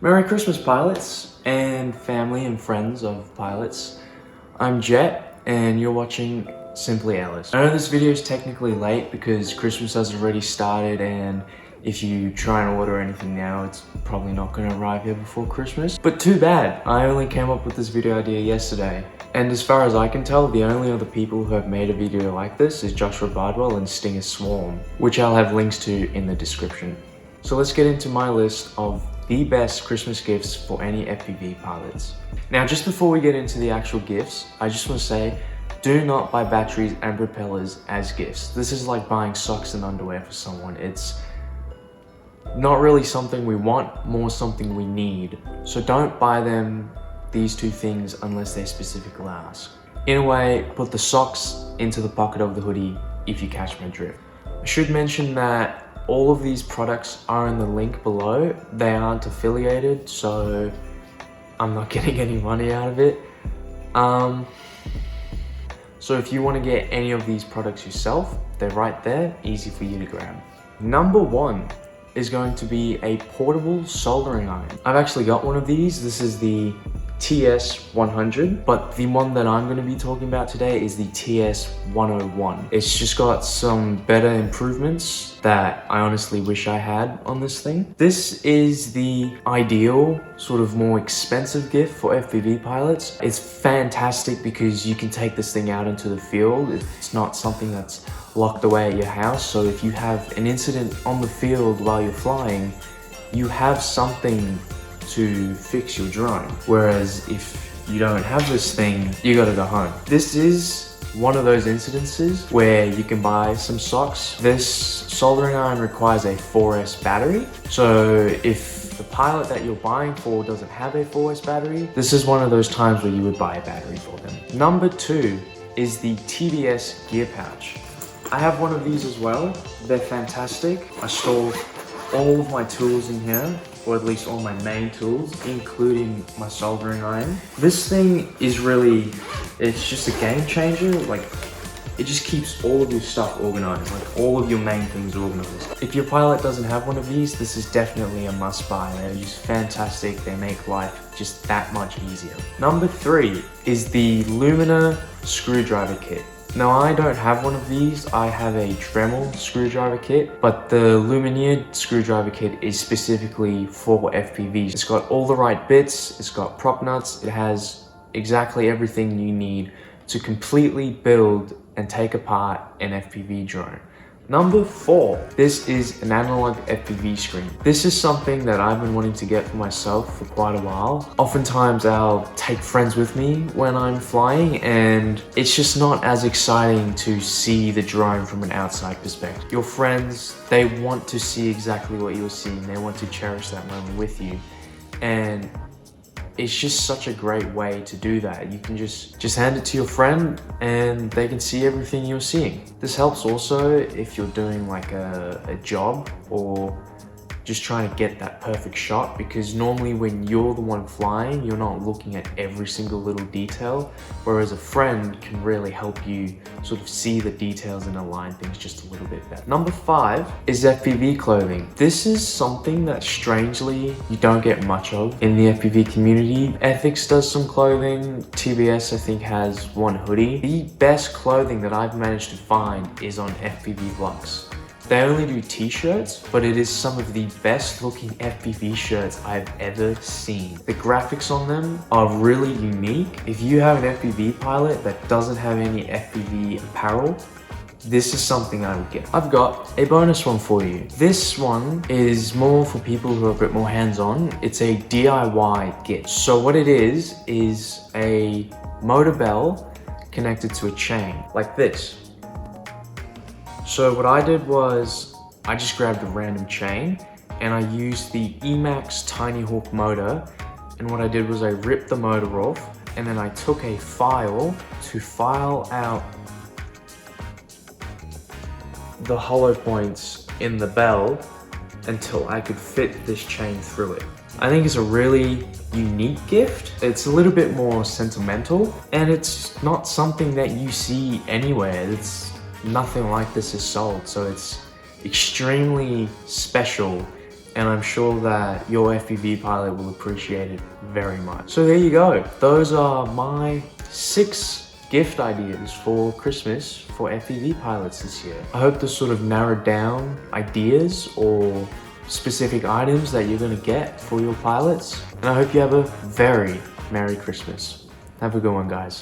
Merry Christmas, pilots and family and friends of pilots. I'm Jet and you're watching Simply Alice. I know this video is technically late because Christmas has already started, and if you try and order anything now, it's probably not going to arrive here before Christmas. But too bad, I only came up with this video idea yesterday. And as far as I can tell, the only other people who have made a video like this is Joshua Bardwell and StingersSwarm, which I'll have links to in the description. So let's get into my list of the best Christmas gifts for any FPV pilots. Now, just before we get into the actual gifts, I just want to say, do not buy batteries and propellers as gifts. This is like buying socks and underwear for someone. It's not really something we want, more something we need. So don't buy them these two things unless they specifically ask. In a way, put the socks into the pocket of the hoodie if you catch my drift. I should mention that all of these products are in the link below. They aren't affiliated, so I'm not getting any money out of it. So if you want to get any of these products yourself, they're right there, easy for you to grab. Number one is going to be a portable soldering iron. I've actually got one of these. This is the TS100, but the one that I'm going to be talking about today is the TS101. It's just got some better improvements that I honestly wish I had on this thing. This is the ideal, sort of more expensive gift for FPV pilots. It's fantastic because you can take this thing out into the field. It's not something that's locked away at your house, so if you have an incident on the field while you're flying, you have something to fix your drone. Whereas if you don't have this thing, you gotta go home. This is one of those incidences where you can buy some socks. This soldering iron requires a 4S battery. So if the pilot that you're buying for doesn't have a 4S battery, this is one of those times where you would buy a battery for them. Number two is the TBS Gear Pouch. I have one of these as well. They're fantastic. I store all of my tools in here, or at least all my main tools, including my soldering iron. This thing is really, it's just a game changer. Like, it just keeps all of your stuff organized, like all of your main things organized. If your pilot doesn't have one of these, this is definitely a must buy. They're just fantastic. They make life just that much easier. Number three is the Lumenier Screwdriver Kit. Now, I don't have one of these. I have a Dremel screwdriver kit, but the Lumenier screwdriver kit is specifically for FPVs. It's got all the right bits, it's got prop nuts, it has exactly everything you need to completely build and take apart an FPV drone. Number four, this is an analog FPV screen. This is something that I've been wanting to get for myself for quite a while. Oftentimes I'll take friends with me when I'm flying, and it's just not as exciting to see the drone from an outside perspective. Your friends, they want to see exactly what you're seeing. They want to cherish that moment with you. And it's just such a great way to do that. You can just hand it to your friend and they can see everything you're seeing. This helps also if you're doing like a job or just trying to get that perfect shot, because normally when you're the one flying, you're not looking at every single little detail, whereas a friend can really help you sort of see the details and align things just a little bit better. Number five is FPV Clothing. This is something that strangely you don't get much of in the FPV community. Ethics does some clothing. TBS I think has one hoodie. The best clothing that I've managed to find is on FPV Lux. They only do t-shirts, but it is some of the best looking FPV shirts I've ever seen. The graphics on them are really unique. If you have an FPV pilot that doesn't have any FPV apparel, this is something I would get. I've got a bonus one for you. This one is more for people who are a bit more hands-on. It's a DIY gift. So what it is a motor bell connected to a chain, like this. So what I did was I just grabbed a random chain and I used the EMAX TinyHawk Motor, and what I did was I ripped the motor off and then I took a file to file out the hollow points in the bell until I could fit this chain through it. I think it's a really unique gift. It's a little bit more sentimental and it's not something that you see anywhere. Nothing like this is sold, so it's extremely special and I'm sure that your FPV pilot will appreciate it very much. So there you go. Those are my 6 gift ideas for Christmas for FPV pilots this year. I hope this sort of narrowed down ideas or specific items that you're gonna get for your pilots. And I hope you have a very Merry Christmas. Have a good one, guys.